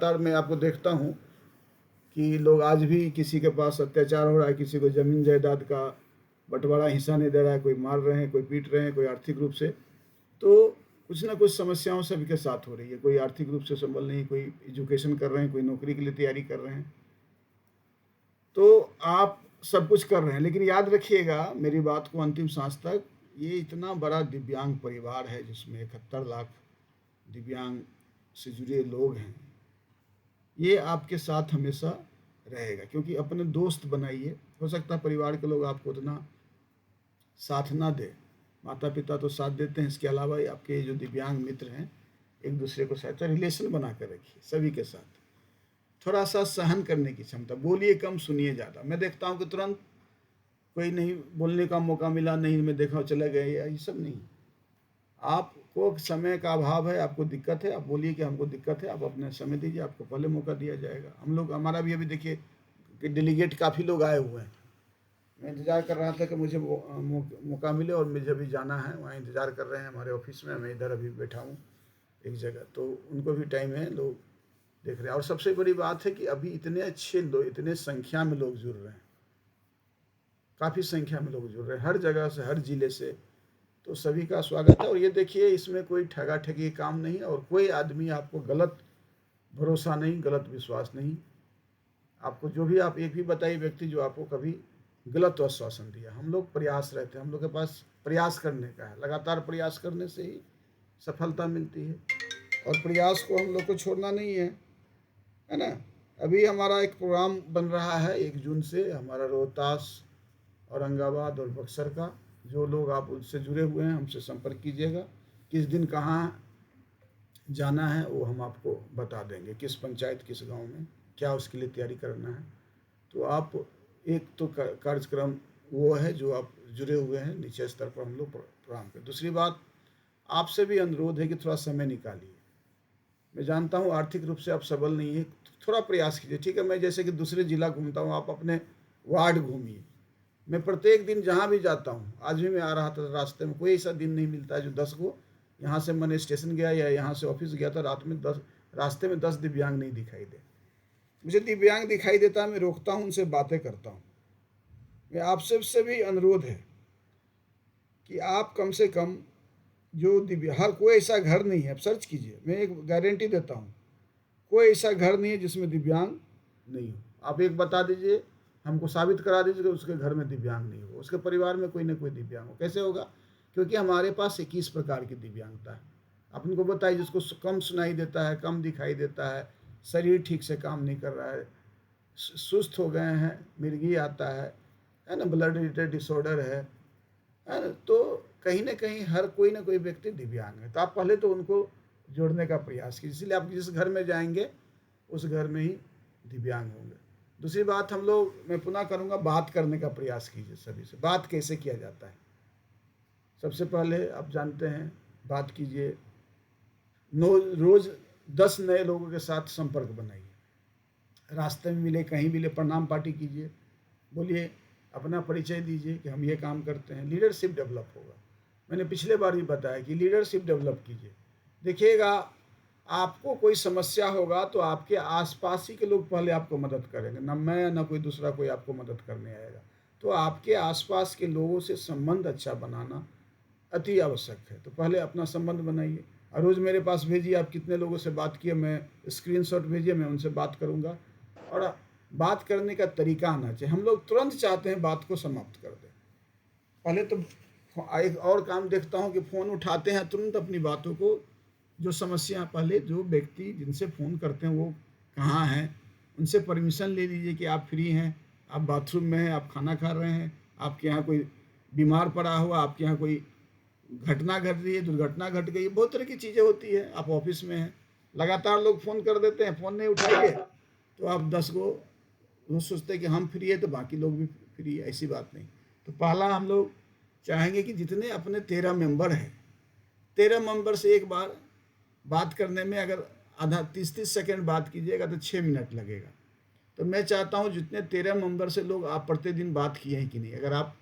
लगातार मैं आपको देखता हूँ कि लोग आज भी किसी के पास अत्याचार हो रहा है, किसी को ज़मीन जायदाद का बंटवारा हिस्सा नहीं दे रहा है, कोई मार रहे हैं, कोई पीट रहे हैं, कोई आर्थिक रूप से। तो कुछ ना कुछ समस्याओं सभी के साथ हो रही है। कोई आर्थिक रूप से संबल नहीं, कोई एजुकेशन कर रहे हैं, कोई नौकरी के लिए तैयारी कर रहे हैं। तो आप सब कुछ कर रहे हैं, लेकिन याद रखिएगा मेरी बात को अंतिम सांस तक, ये इतना बड़ा दिव्यांग परिवार है जिसमें 71 लाख दिव्यांग से जुड़े लोग हैं। ये आपके साथ हमेशा रहेगा, क्योंकि अपने दोस्त बनाइए। हो सकता है परिवार के लोग आपको उतना साथ ना दे, माता पिता तो साथ देते हैं, इसके अलावा आपके जो दिव्यांग मित्र हैं एक दूसरे को साथ रिलेशन बना कर रखिए सभी के साथ। थोड़ा सा सहन करने की क्षमता, बोलिए कम सुनिए ज़्यादा। मैं देखता हूँ कि तुरंत कोई नहीं बोलने का मौका मिला, नहीं मैं देखा चले गए, ये सब नहीं। आपको समय का अभाव है, आपको दिक्कत है, आप बोलिए कि हमको दिक्कत है, आप अपने समय दीजिए, आपको पहले मौका दिया जाएगा। हम लोग, हमारा भी अभी देखिए कि डेलीगेट काफ़ी लोग आए हुए हैं। मैं इंतज़ार कर रहा था कि मुझे मौका मिले, और मुझे अभी जाना है, वहाँ इंतज़ार कर रहे हैं हमारे ऑफिस में। मैं इधर अभी बैठा हूँ एक जगह, तो उनको भी टाइम है, लोग देख रहे हैं। और सबसे बड़ी बात है कि अभी इतने अच्छे लोग, इतने संख्या में लोग जुड़ रहे हैं, काफ़ी संख्या में लोग जुड़ रहे हैं हर जगह से, हर ज़िले से। तो सभी का स्वागत है। और ये देखिए, इसमें कोई ठगा ठगी काम नहीं, और कोई आदमी आपको गलत भरोसा नहीं, गलत विश्वास नहीं। आपको जो भी, आप एक भी बताइए व्यक्ति जो आपको कभी गलत आश्वासन दिया। हम लोग प्रयास रहते हैं, हम लोग के पास प्रयास करने का है, लगातार प्रयास करने से ही सफलता मिलती है, और प्रयास को हम लोग को छोड़ना नहीं है ना। अभी हमारा एक प्रोग्राम बन रहा है 1 जून से, हमारा रोहतास, औरंगाबाद और बक्सर का। जो लोग आप उससे जुड़े हुए हैं हमसे संपर्क कीजिएगा। किस दिन कहाँ जाना है वो हम आपको बता देंगे, किस पंचायत, किस गांव में, क्या उसके लिए तैयारी करना है। तो आप, एक तो कार्यक्रम वो है जो आप जुड़े हुए हैं नीचे स्तर पर हम लोग प्रोग्राम पे। दूसरी बात, आपसे भी अनुरोध है कि थोड़ा समय निकालिए। मैं जानता हूँ आर्थिक रूप से आप सबल नहीं है, थोड़ा प्रयास कीजिए, ठीक है। मैं जैसे कि दूसरे जिला घूमता हूँ, आप अपने वार्ड घूमिए। मैं प्रत्येक दिन जहाँ भी जाता हूँ, आज भी मैं आ रहा था रास्ते में, कोई ऐसा दिन नहीं मिलता है जो 10 को, यहाँ से मैंने स्टेशन गया या यहाँ से ऑफिस गया था, रात में 10, रास्ते में 10 दिव्यांग नहीं दिखाई दे। मुझे दिव्यांग दिखाई देता है, मैं रोकता हूँ, उनसे बातें करता हूँ। मैं आपसे से भी अनुरोध है कि आप कम से कम जो दिव्यांग, हर कोई ऐसा घर नहीं है, आप सर्च कीजिए, मैं एक गारंटी देता हूँ, कोई ऐसा घर नहीं है जिसमें दिव्यांग नहीं हो। आप एक बता दीजिए, हमको साबित करा दीजिए कि उसके घर में दिव्यांग नहीं हो, उसके परिवार में कोई ना कोई दिव्यांग हो। कैसे होगा? क्योंकि हमारे पास 21 प्रकार की दिव्यांगता है। आप उनको बताइए, जिसको कम सुनाई देता है, कम दिखाई देता है, शरीर ठीक से काम नहीं कर रहा है, सुस्त हो गए हैं, मिर्गी आता है ना, ब्लड रिलेटेड डिसऑर्डर है ना, तो कहीं ना कहीं हर कोई ना कोई व्यक्ति दिव्यांग है। तो आप पहले तो उनको जोड़ने का प्रयास कीजिए। इसलिए आप जिस घर में जाएंगे उस घर में ही दिव्यांग होंगे। दूसरी बात, हम लोग, मैं पुनः करूँगा, बात करने का प्रयास कीजिए सभी से। बात कैसे किया जाता है? सबसे पहले आप जानते हैं, बात कीजिए, रोज़ 10 नए लोगों के साथ संपर्क बनाइए। रास्ते में मिले, कहीं मिले, प्रणाम पार्टी कीजिए, बोलिए, अपना परिचय दीजिए कि हम ये काम करते हैं। लीडरशिप डेवलप होगा। मैंने पिछले बार भी बताया कि लीडरशिप डेवलप कीजिए। देखिएगा, आपको कोई समस्या होगा तो आपके आसपास ही के लोग पहले आपको मदद करेंगे, ना मैं ना कोई दूसरा कोई आपको मदद करने आएगा। तो आपके आसपास के लोगों से संबंध अच्छा बनाना अति आवश्यक है। तो पहले अपना संबंध बनाइए, और रोज़ मेरे पास भेजिए आप कितने लोगों से बात किए, मैं स्क्रीनशॉट भेजिए, मैं उनसे बात करूँगा। और बात करने का तरीका आना चाहिए। हम लोग तुरंत चाहते हैं बात को समाप्त कर दें। पहले तो एक और काम देखता हूँ कि फ़ोन उठाते हैं तुरंत अपनी बातों को, जो समस्या, पहले जो व्यक्ति जिनसे फ़ोन करते हैं वो कहाँ हैं, उनसे परमिशन ले लीजिए कि आप फ्री हैं, आप बाथरूम में हैं, आप खाना खा रहे हैं, आपके यहाँ कोई बीमार पड़ा हुआ, आपके यहाँ कोई घटना घट रही है, दुर्घटना घट गई, बहुत तरह की चीज़ें होती है। आप ऑफिस में हैं, लगातार लोग फ़ोन कर देते हैं, फ़ोन नहीं उठाइए तो आप 10 को वो सोचते हैं कि हम फ्री है तो बाकी लोग भी फ्री है, ऐसी बात नहीं। तो पहला हम लोग चाहेंगे कि जितने अपने 13 मेंबर हैं, 13 मेंबर से एक बार बात करने में अगर आधा 30-30 सेकेंड बात कीजिएगा तो 6 मिनट लगेगा। तो मैं चाहता हूँ जितने 13 मेंबर से लोग आप प्रतिदिन बात किए हैं कि नहीं, अगर आप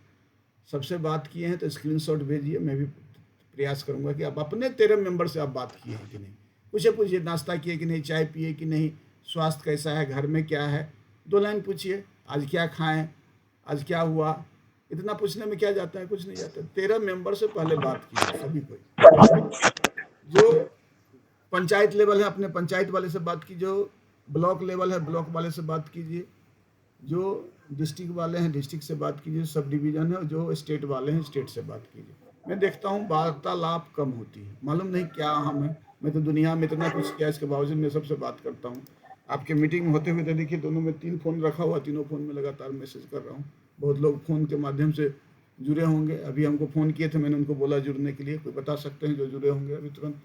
सबसे बात किए हैं तो स्क्रीनशॉट भेजिए। मैं भी प्रयास करूंगा कि आप अपने 13 मेंबर से आप बात किए हैं कि नहीं, पूछिए, नाश्ता किए कि नहीं, चाय पिए कि नहीं, स्वास्थ्य कैसा है, घर में क्या है, 2 लाइन पूछिए, आज क्या खाएं, आज क्या हुआ। इतना पूछने में क्या जाता है, कुछ नहीं जाता। 13 मेंबर से पहले बात कीजिए सभी कोई। जो पंचायत लेवल है अपने पंचायत वाले से बात कीजिए, जो ब्लॉक लेवल है ब्लॉक वाले से बात कीजिए, जो डिस्ट्रिक्ट वाले हैं डिस्ट्रिक्ट से बात कीजिए, सब डिवीज़न है, जो स्टेट वाले हैं स्टेट से बात कीजिए। मैं देखता हूँ वार्तालाप कम होती है, मालूम नहीं क्या हम है। मैं तो दुनिया में इतना कुछ किया, इसके बावजूद मैं सबसे बात करता हूँ। आपके मीटिंग में होते हुए तो देखिए दोनों में 3 फ़ोन रखा हुआ, तीनों फ़ोन में लगातार मैसेज कर रहा हूँ। बहुत लोग फ़ोन के माध्यम से जुड़े होंगे, अभी हमको फ़ोन किए थे, मैंने उनको बोला जुड़ने के लिए, कोई बता सकते हैं जो जुड़े होंगे अभी तुरंत।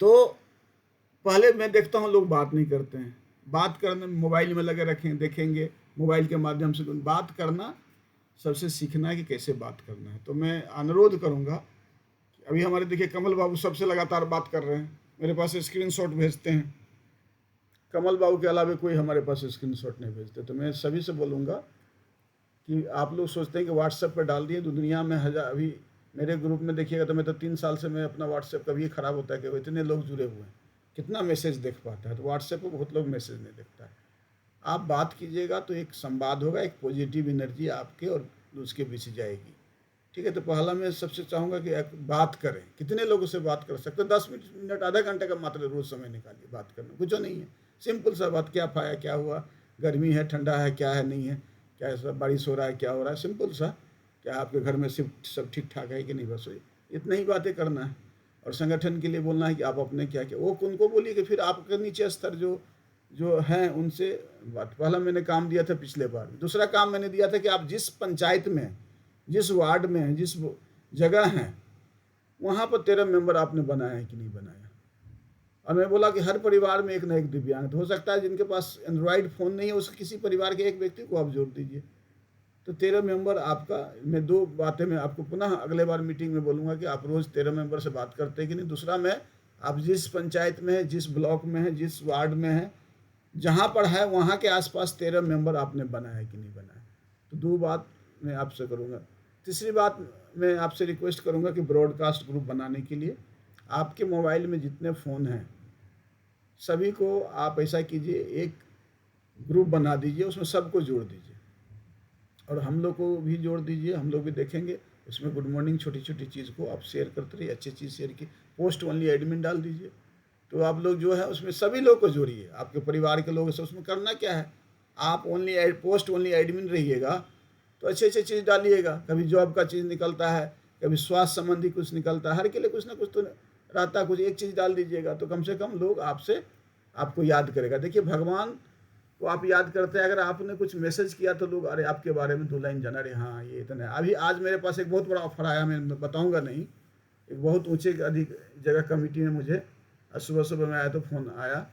तो पहले मैं देखता हूँ लोग बात नहीं करते हैं, बात करने में मोबाइल में लगे रखें, देखेंगे मोबाइल के माध्यम से। बात करना सबसे सीखना है कि कैसे बात करना है। तो मैं अनुरोध करूँगा, अभी हमारे देखिए कमल बाबू सबसे लगातार बात कर रहे हैं, मेरे पास स्क्रीनशॉट भेजते हैं। कमल बाबू के अलावा कोई हमारे पास स्क्रीनशॉट नहीं भेजते। तो मैं सभी से बोलूँगा कि आप लोग सोचते हैं कि व्हाट्सएप पर डाल दिए तो दुनिया में अभी मेरे ग्रुप में देखिएगा तो मैं तो 3 साल से मैं अपना व्हाट्सएप कभी ख़राब होता है कि इतने लोग जुड़े हुए हैं, कितना मैसेज देख पाता है। तो व्हाट्सएप पर बहुत लोग मैसेज नहीं देखता है। आप बात कीजिएगा तो एक संवाद होगा, एक पॉजिटिव एनर्जी आपके और उसके बीच जाएगी। ठीक है, तो पहला मैं सबसे चाहूँगा कि बात करें। कितने लोगों से बात कर सकते हैं? 10 मिनट आधा घंटे का मात्र रोज़ समय निकालिए बात करना, कुछ नहीं है, सिंपल सा बात। क्या खाया, क्या हुआ, गर्मी है ठंडा है, क्या है नहीं है, क्या सब बारिश हो रहा है, क्या हो रहा है, सिंपल सा। क्या आपके घर में सब ठीक ठाक है कि नहीं, बस इतना ही बातें करना है। और संगठन के लिए बोलना है कि आप अपने क्या क्या, वो उनको बोलिए कि फिर आपके नीचे स्तर जो हैं उनसे बात। पहला मैंने काम दिया था पिछले बार, दूसरा काम मैंने दिया था कि आप जिस पंचायत में, जिस वार्ड में हैं, जिस जगह हैं, वहाँ पर 13 मेंबर आपने बनाया है कि नहीं बनाया। और मैं बोला कि हर परिवार में एक ना एक दिव्यांग, तो हो सकता है जिनके पास एंड्रॉयड फ़ोन नहीं है उस किसी परिवार के एक व्यक्ति को आप जोड़ दीजिए। तो 13 मेंबर आपका। मैं 2 बातें मैं आपको पुनः अगले बार मीटिंग में बोलूँगा कि आप रोज़ 13 मेंबर से बात करते हैं कि नहीं। दूसरा, मैं आप जिस पंचायत में है, जिस ब्लॉक में है, जिस वार्ड में है, जहाँ पर है वहाँ के आसपास 13 मेंबर आपने बनाया है कि नहीं बनाया। तो 2 बात मैं आपसे करूँगा। तीसरी बात, मैं आपसे रिक्वेस्ट करूँगा कि ब्रॉडकास्ट ग्रुप बनाने के लिए आपके मोबाइल में जितने फ़ोन हैं सभी को आप ऐसा कीजिए, एक ग्रुप बना दीजिए, उसमें सबको जोड़ दीजिए और हम लोग को भी जोड़ दीजिए, हम लोग भी देखेंगे। उसमें गुड मॉर्निंग छोटी छोटी चीज़ को आप शेयर करते रहिए, अच्छी चीज़ शेयर की। पोस्ट ओनली एडमिन डाल दीजिए, तो आप लोग जो है उसमें सभी लोग को जोड़िए, आपके परिवार के लोगों से। उसमें करना क्या है, आप पोस्ट ओनली एडमिन रहिएगा तो अच्छे अच्छे चीज़ डालिएगा। कभी जॉब का चीज़ निकलता है, कभी स्वास्थ्य संबंधी कुछ निकलता है, हर के लिए कुछ ना कुछ तो रहता है। कुछ एक चीज़ डाल दीजिएगा तो कम से कम लोग आपको याद करेगा। देखिए, भगवान को आप याद करते हैं, अगर आपने कुछ मैसेज किया तो लोग अरे आपके बारे में 2 लाइन जाना, अरे हाँ ये इतना है। अभी आज मेरे पास एक बहुत बड़ा ऑफर आया, मैं बताऊँगा नहीं। एक बहुत ऊँचे अधिक जगह कमेटी में मुझे सुबह में आया तो फ़ोन आया,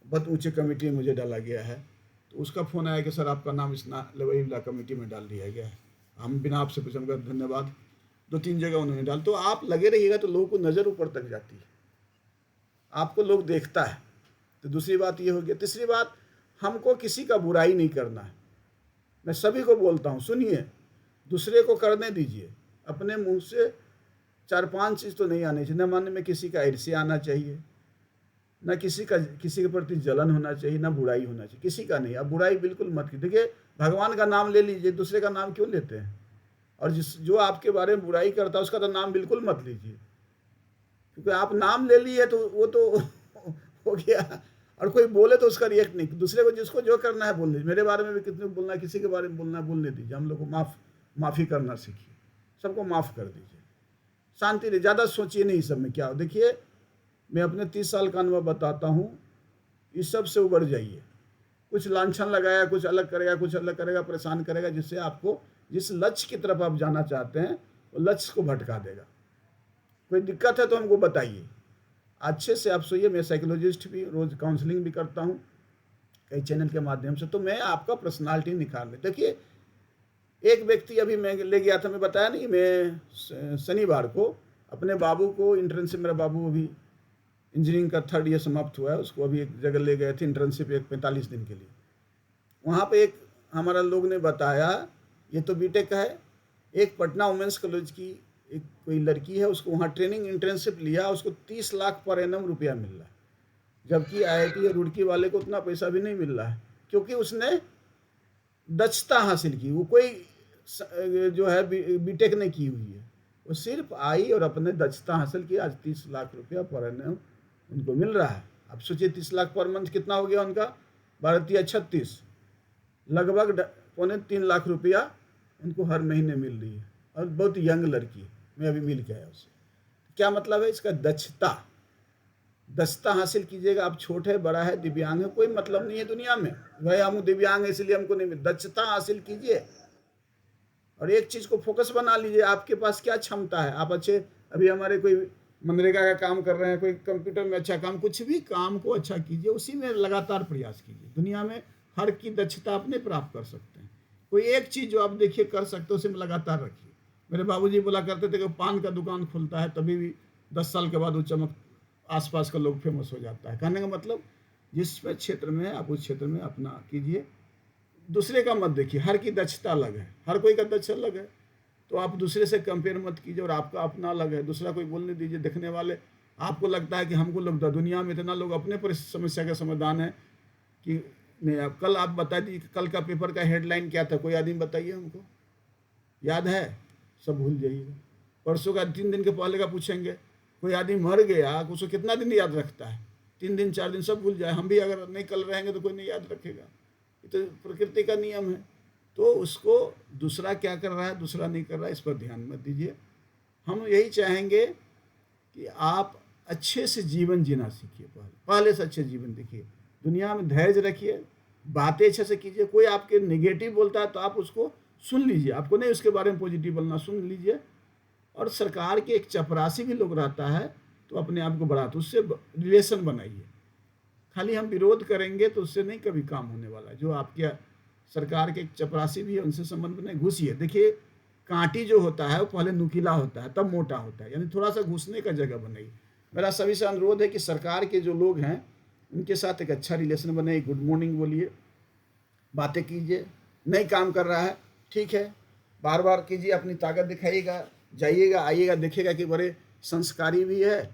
बहुत ऊंचे कमेटी में मुझे डाला गया है। तो उसका फ़ोन आया कि सर आपका नाम इस लेवल कमेटी में डाल दिया गया है। हम बिना आपसे पूछे धन्यवाद, 2-3 जगह उन्होंने डाल। तो आप लगे रहिएगा तो लोगों को नज़र ऊपर तक जाती है, आपको लोग देखता है। तो दूसरी बात ये हो गया। तीसरी बात, हमको किसी का बुराई नहीं करना है। मैं सभी को बोलता हूँ, सुनिए, दूसरे को करने दीजिए। अपने मुंह से 4-5 चीज़ तो नहीं आनी चाहिए। न मन में किसी का ईर्ष्या आना चाहिए, ना किसी के प्रति जलन होना चाहिए, ना बुराई होना चाहिए, किसी का नहीं। अब बुराई बिल्कुल मत कीजिए। देखिए, भगवान का नाम ले लीजिए, दूसरे का नाम क्यों लेते हैं। और जो आपके बारे में बुराई करता है उसका तो नाम बिल्कुल मत लीजिए, क्योंकि आप नाम ले लिए तो वो तो हो गया। और कोई बोले तो उसका रिएक्ट नहीं। दूसरे को जिसको जो करना है बोल लीजिए। मेरे बारे में भी कितने बोलना है, किसी के बारे में बोलना है बोलने दीजिए। हम लोग को माफ़ी करना सीखिए, सबको माफ़ कर दीजिए, शांति रही। ज़्यादा सोचिए नहीं सब में क्या हो। देखिए, मैं अपने 30 साल का अनुभव बताता हूँ, इस सब से उबर जाइए। कुछ लांछन लगाया, कुछ अलग करेगा, कुछ अलग करेगा, परेशान करेगा, जिससे आपको जिस लक्ष्य की तरफ आप जाना चाहते हैं वो लक्ष्य को भटका देगा। कोई दिक्कत है तो हमको बताइए, अच्छे से आप सोइए। मैं साइकोलॉजिस्ट भी, रोज़ काउंसलिंग भी करता हूँ कई चैनल के माध्यम से। तो मैं आपका पर्सनालिटी निखार ले। देखिए, एक व्यक्ति अभी मैं ले गया था, मैं बताया नहीं, मैं शनिवार को अपने बाबू को इंटर्नशिप, मेरा बाबू अभी इंजीनियरिंग का 3rd ईयर समाप्त हुआ है, उसको अभी एक जगह ले गए थे इंटर्नशिप, एक 45 दिन के लिए। वहाँ पे एक हमारा लोग ने बताया, ये तो बीटेक का है, एक पटना वुमेंस कॉलेज की एक कोई लड़की है, उसको वहाँ ट्रेनिंग इंटर्नशिप लिया, उसको 30 लाख पर एनम रुपया मिल रहा है। जबकि आईआईटी या रुड़की वाले को उतना पैसा भी नहीं मिल रहा है, क्योंकि उसने दक्षता हासिल की। वो कोई जो है बीटेक नहीं की हुई है, वो सिर्फ आई और अपने दक्षता हासिल की। आज 30 लाख रुपया पर एनम उनको मिल रहा है। अब सोचिए 30 लाख पर मंथ कितना हो गया उनका, भारतीय 36, लगभग 2.25 लाख रुपया उनको हर महीने मिल रही है। और बहुत यंग लड़की, मैं अभी मिल के आया उससे। क्या मतलब है इसका? दक्षता हासिल कीजिएगा। आप छोटे है, बड़ा है, दिव्यांग है, कोई मतलब नहीं है दुनिया में। भाई हम दिव्यांग है इसलिए हमको नहीं मिल, दक्षता हासिल कीजिए और एक चीज़ को फोकस बना लीजिए। आपके पास क्या क्षमता है? आप अच्छे, अभी हमारे कोई मनरेगा का काम कर रहे हैं, कोई कंप्यूटर में अच्छा काम, कुछ भी काम को अच्छा कीजिए, उसी में लगातार प्रयास कीजिए। दुनिया में हर की दक्षता अपने प्राप्त कर सकते हैं। कोई एक चीज़ जो आप देखिए कर सकते हो, उसे में लगातार रखिए। मेरे बाबूजी बोला करते थे कि पान का दुकान खुलता है तभी भी 10 साल के बाद वो चमक, आसपास का लोग फेमस हो जाता है। कहने का मतलब जिस क्षेत्र में आप उस क्षेत्र में अपना कीजिए, दूसरे का मत देखिए। हर की दक्षता अलग है, हर कोई का दक्षता अलग है, तो आप दूसरे से कंपेयर मत कीजिए। और आपका अपना अलग है, दूसरा कोई बोलने दीजिए। देखने वाले, आपको लगता है कि हमको लोग दुनिया में इतना लोग अपने समस्या का समाधान है कि नहीं। आप कल आप बता दीजिए कल का पेपर का हेडलाइन क्या था, कोई आदमी बताइए हमको, याद है? सब भूल जाइएगा। परसों का 3 दिन के पहले का पूछेंगे, कोई आदमी मर गया, उसको कितना दिन याद रखता है? 3 दिन 4 दिन सब भूल जाए। हम भी अगर नहीं कल रहेंगे तो कोई नहीं याद रखेगा। ये तो प्रकृति का नियम है। तो उसको दूसरा क्या कर रहा है, दूसरा नहीं कर रहा है, इस पर ध्यान मत दीजिए। हम यही चाहेंगे कि आप अच्छे से जीवन जीना सीखिए। पहले से अच्छे जीवन देखिए, दुनिया में धैर्य रखिए, बातें अच्छे से कीजिए। कोई आपके नेगेटिव बोलता है तो आप उसको सुन लीजिए, आपको नहीं उसके बारे में पॉजिटिव बोलना, सुन लीजिए। और सरकार के एक चपरासी भी लोग रहता है तो अपने आप को बढ़ाते, उससे रिलेशन बनाइए। खाली हम विरोध करेंगे तो उससे नहीं कभी काम होने वाला। जो आपके सरकार के एक चपरासी भी है, उनसे संबंध बनाए, घुसिए। देखिए कांटी जो होता है वो पहले नुकीला होता है तब मोटा होता है, यानी थोड़ा सा घुसने का जगह बनाइए। मेरा सभी से अनुरोध है कि सरकार के जो लोग हैं उनके साथ एक अच्छा रिलेशन बनाइए, गुड मॉर्निंग बोलिए, बातें कीजिए। नहीं काम कर रहा है, ठीक है, बार बार कीजिए, अपनी ताकत दिखाइएगा, जाइएगा आइएगा, देखिएगा कि बड़े संस्कारी भी है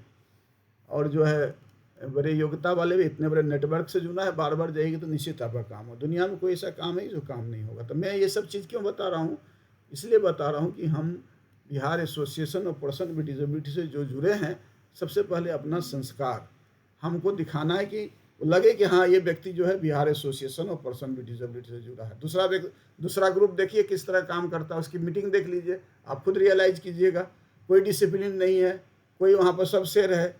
और जो है बड़े योग्यता वाले भी, इतने बड़े नेटवर्क से जुड़ा है। बार बार जाइएगी तो निश्चित आपका काम हो। दुनिया में कोई ऐसा काम है जो काम नहीं होगा। तो मैं ये सब चीज़ क्यों बता रहा हूँ? इसलिए बता रहा हूँ कि हम Bihar association of person with disability से जो जुड़े हैं, सबसे पहले अपना संस्कार हमको दिखाना है कि लगे कि हाँ ये व्यक्ति जो है Bihar association of person with disability से जुड़ा है। दूसरा ग्रुप देखिए किस तरह काम करता है, उसकी मीटिंग देख लीजिए, आप खुद रियलाइज कीजिएगा। कोई डिसिप्लिन नहीं है, कोई वहाँ पर सब शेर है,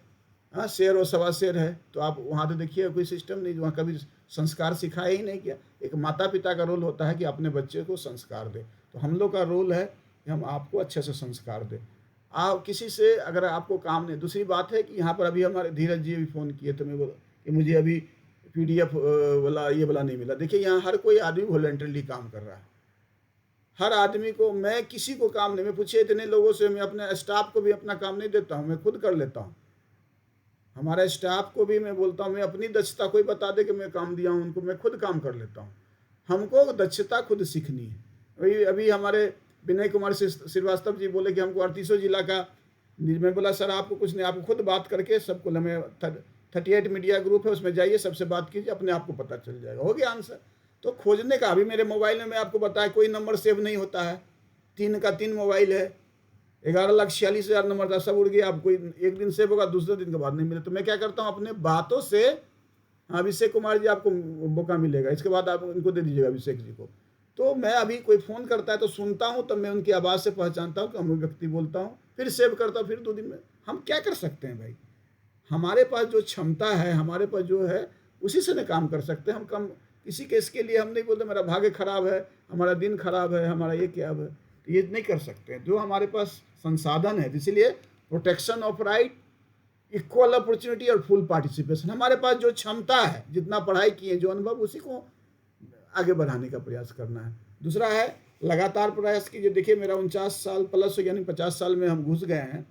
हाँ शेर और सवा शेर है। तो आप वहाँ तो देखिए कोई सिस्टम नहीं, वहाँ कभी संस्कार सिखाया ही नहीं किया। एक माता पिता का रोल होता है कि अपने बच्चे को संस्कार दे, तो हम लोग का रोल है कि हम आपको अच्छे से संस्कार दें। आप किसी से अगर आपको काम नहीं। दूसरी बात है कि यहाँ पर अभी हमारे धीरज जी भी फ़ोन किए तो मैं बोला कि मुझे अभी PDF वाला ये वाला नहीं मिला। देखिए यहाँ हर कोई आदमी वॉलंटरली काम कर रहा है, हर आदमी को, मैं किसी को काम नहीं, मैं पूछे इतने लोगों से, मैं अपने स्टाफ को भी अपना काम नहीं देता हूँ, मैं खुद कर लेता हूँ। हमारे स्टाफ को भी मैं बोलता हूँ, मैं अपनी दक्षता कोई बता दे कि मैं काम दिया हूँ उनको, मैं खुद काम कर लेता हूँ। हमको दक्षता खुद सीखनी है। अभी हमारे विनय कुमार श्रीवास्तव जी बोले कि हमको 38 जिला का, मैं बोला सर आपको कुछ नहीं, आपको खुद बात करके सबको, हमें 38 मीडिया ग्रुप है उसमें जाइए, सबसे बात कीजिए, अपने आप को पता चल जाएगा। हो गया आंसर। तो खोजने का, अभी मेरे मोबाइल में मैं आपको बताया कोई नंबर सेव नहीं होता है, 3 का 3 मोबाइल है, 11,46,000 नंबर था, सब उड़ गया। अब कोई एक दिन सेव होगा, दूसरे दिन के बाद नहीं मिले। तो मैं क्या करता हूँ अपने बातों से, हाँ अभिषेक कुमार जी आपको मौका मिलेगा, इसके बाद आप उनको दे दीजिएगा अभिषेक जी को। तो मैं अभी कोई फ़ोन करता है तो सुनता हूँ, तब मैं उनकी आवाज़ से पहचानता हूँ कि हम व्यक्ति बोलता हूँ, फिर सेव करता हूँ, फिर 2 दिन में। हम क्या कर सकते हैं भाई? हमारे पास जो क्षमता है, हमारे पास जो है, उसी से न काम कर सकते हैं। हम कम किसी के इसके लिए हम नहीं बोलते मेरा भाग्य खराब है, हमारा दिन खराब है, हमारा ये क्या है, ये नहीं कर सकते हैं। जो हमारे पास संसाधन है, इसीलिए protection of right, equal opportunity और फुल पार्टिसिपेशन। हमारे पास जो क्षमता है, जितना पढ़ाई किए, जो अनुभव, उसी को आगे बढ़ाने का प्रयास करना है। दूसरा है लगातार प्रयास कीजिए। देखिए मेरा 49 साल प्लस, यानी 50 साल में हम घुस गए हैं।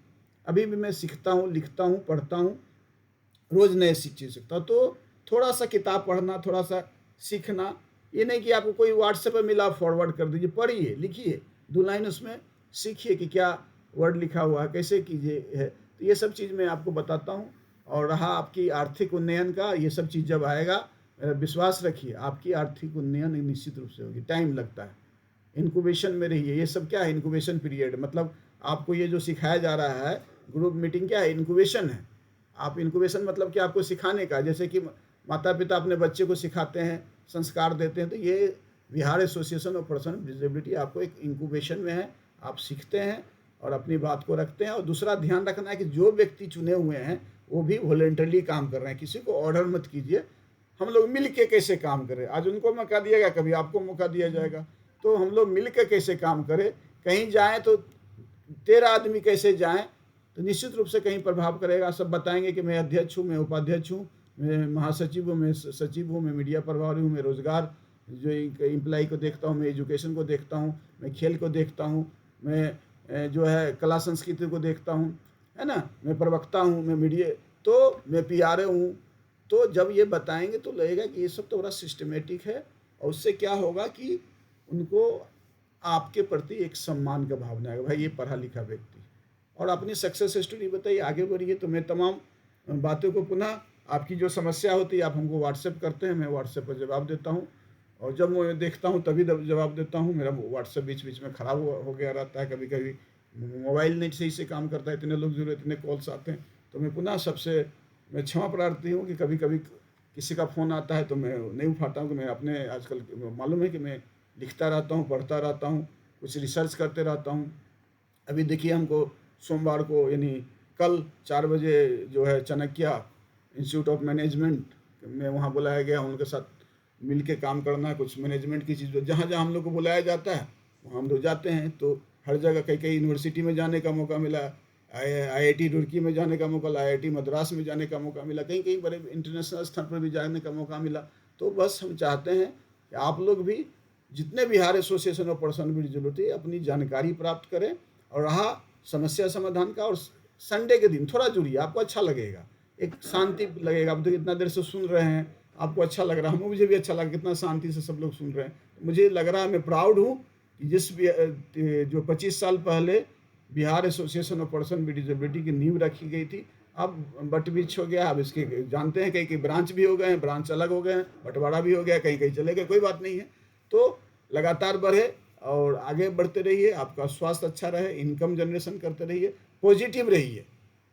अभी भी मैं सीखता हूँ, लिखता हूँ, पढ़ता हूँ, रोज़ नए चीज़ सीखता हूँ। तो थोड़ा सा किताब पढ़ना, थोड़ा सा सीखना, ये नहीं कि आपको कोई व्हाट्सएप पर मिला फॉरवर्ड कर दीजिए, पढ़िए, लिखिए, 2 लाइन उसमें सीखिए कि क्या वर्ड लिखा हुआ है, कैसे कीजिए है। तो ये सब चीज़ मैं आपको बताता हूँ। और रहा आपकी आर्थिक उन्नयन का, ये सब चीज़ जब आएगा, मेरा विश्वास रखिए आपकी आर्थिक उन्नयन निश्चित रूप से होगी। टाइम लगता है, इनक्यूबेशन में रहिए। ये सब क्या है, इनक्यूबेशन पीरियड, मतलब आपको ये जो सिखाया जा रहा है ग्रुप मीटिंग, क्या है, इनक्यूबेशन है। आप इनक्यूबेशन मतलब कि आपको सिखाने का, जैसे कि माता पिता अपने बच्चे को सिखाते हैं, संस्कार देते हैं, तो ये Bihar association of person with disability आपको एक इंक्यूबेशन में है। आप सीखते हैं और अपनी बात को रखते हैं। और दूसरा ध्यान रखना है कि जो व्यक्ति चुने हुए हैं वो भी वॉलंटरली काम कर रहे हैं, किसी को ऑर्डर मत कीजिए। हम लोग मिल के कैसे काम करें, आज उनको मौका दिया गया, कभी आपको मौका दिया जाएगा, तो हम लोग मिल के कैसे काम करें। कहीं जाएँ तो 13 आदमी कैसे जाएँ, तो निश्चित रूप से कहीं प्रभाव करेगा। सब बताएंगे कि मैं अध्यक्ष हूँ, मैं उपाध्यक्ष हूँ, मैं महासचिव हूँ, मैं सचिव हूँ, मैं मीडिया प्रभारी हूँ, मैं रोजगार जो एम्प्लाई को देखता हूँ, मैं एजुकेशन को देखता हूँ, मैं खेल को देखता हूँ, मैं जो है कला संस्कृति को देखता हूँ, है ना, मैं प्रवक्ता हूँ, मैं मीडिया, तो मैं पीआरओ हूँ। तो जब ये बताएंगे तो लगेगा कि ये सब तो बड़ा सिस्टमेटिक है, और उससे क्या होगा कि उनको आपके प्रति एक सम्मान का भावना आएगा, भाई ये पढ़ा लिखा व्यक्ति। और अपनी सक्सेस स्टोरी बताइए, आगे बढ़िए। तो मैं तमाम बातों को पुनः, आपकी जो समस्या होती है आप हमको व्हाट्सएप करते हैं, मैं व्हाट्सएप पर जवाब देता हूँ, और जब मैं देखता हूँ तभी जवाब देता हूँ। मेरा व्हाट्सएप बीच बीच में ख़राब हो गया रहता है, कभी कभी मोबाइल नहीं सही से काम करता है, इतने लोग जुड़े, इतने कॉल्स आते हैं, तो मैं पुनः सबसे मैं क्षमा प्रार्थी हूँ कि कभी कभी किसी का फ़ोन आता है तो मैं नहीं उठाता हूँ। कि मैं अपने आजकल मालूम है कि मैं लिखता रहता हूँ, पढ़ता रहता हूँ, कुछ रिसर्च करते रहता हूँ। अभी देखिए हमको सोमवार को यानी कल 4 बजे जो है चाणक्य इंस्टीट्यूट ऑफ मैनेजमेंट में वहाँ बुलाया गया, उनके साथ मिल के काम करना है, कुछ मैनेजमेंट की चीज़। जहाँ जहाँ हम लोग को बुलाया जाता है वहाँ हम लोग जाते हैं। तो हर जगह कई कई यूनिवर्सिटी में जाने का मौका मिला, IIT रुड़की में जाने का मौका, IIT मद्रास में जाने का मौका मिला, कहीं कहीं बड़े इंटरनेशनल स्तर पर भी जाने का मौका मिला। तो बस हम चाहते हैं कि आप लोग भी, जितने Bihar association of person with disability, अपनी जानकारी प्राप्त करें। और रहा समस्या समाधान का, और संडे के दिन थोड़ा जुड़िए, आपको अच्छा लगेगा, एक शांति लगेगा। आप तो इतना देर से सुन रहे हैं, आपको अच्छा लग रहा है, मुझे भी अच्छा लगा, कितना शांति से सब लोग सुन रहे हैं। मुझे लग रहा है, मैं प्राउड हूँ कि जो 25 साल पहले Bihar association of person with disability की नींव रखी गई थी, अब बट वृक्ष हो गया। अब इसके जानते हैं कई कई ब्रांच भी हो गए हैं, ब्रांच अलग हो गए हैं, बंटवारा भी हो गया, कहीं कहीं चले गए, कोई बात नहीं है। तो लगातार बढ़े और आगे बढ़ते रहिए, आपका स्वास्थ्य अच्छा रहे, इनकम जनरेशन करते रहिए, पॉजिटिव रहिए,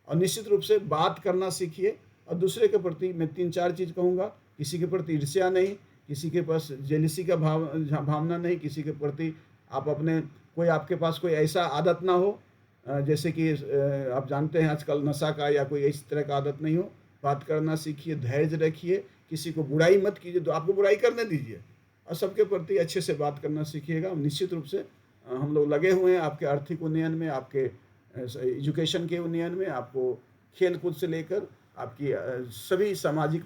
और निश्चित रूप से बात करना सीखिए। और दूसरे के प्रति मैं 3-4 चीज़ कहूँगा, किसी के प्रति ईर्ष्या नहीं, किसी के पास जेलिसी का भावना नहीं, किसी के प्रति आप अपने कोई आपके पास कोई ऐसा आदत ना हो जैसे कि आप जानते हैं आजकल नशा का या कोई इस तरह का आदत नहीं हो। बात करना सीखिए, धैर्य रखिए, किसी को बुराई मत कीजिए, तो आपको बुराई करने दीजिए, और सबके प्रति अच्छे से बात करना सीखिएगा। निश्चित रूप से हम लोग लगे हुए हैं आपके आर्थिक उन्नयन में, आपके एजुकेशन के उन्नयन में, आपको खेल कूद से लेकर आपकी सभी सामाजिक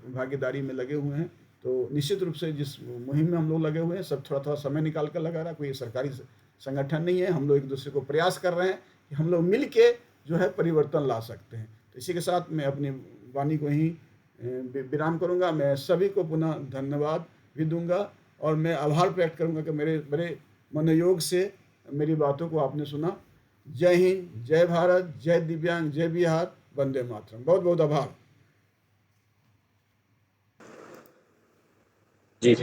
भागीदारी में लगे हुए हैं। तो निश्चित रूप से जिस मुहिम में हम लोग लगे हुए हैं, सब थोड़ा थोड़ा समय निकाल कर लगा रहा है, कोई सरकारी संगठन नहीं है। हम लोग एक दूसरे को प्रयास कर रहे हैं कि हम लोग मिल के जो है परिवर्तन ला सकते हैं। तो इसी के साथ मैं अपनी वाणी को ही विराम करूंगा। मैं सभी को पुनः धन्यवाद भी दूंगा, और मैं आभार व्यक्त करूंगा कि मेरे बड़े मनोयोग से मेरी बातों को आपने सुना। जय हिंद, जय भारत, जय दिव्यांग, जय बिहार, वंदे मातरम। बहुत बहुत आभार। जी।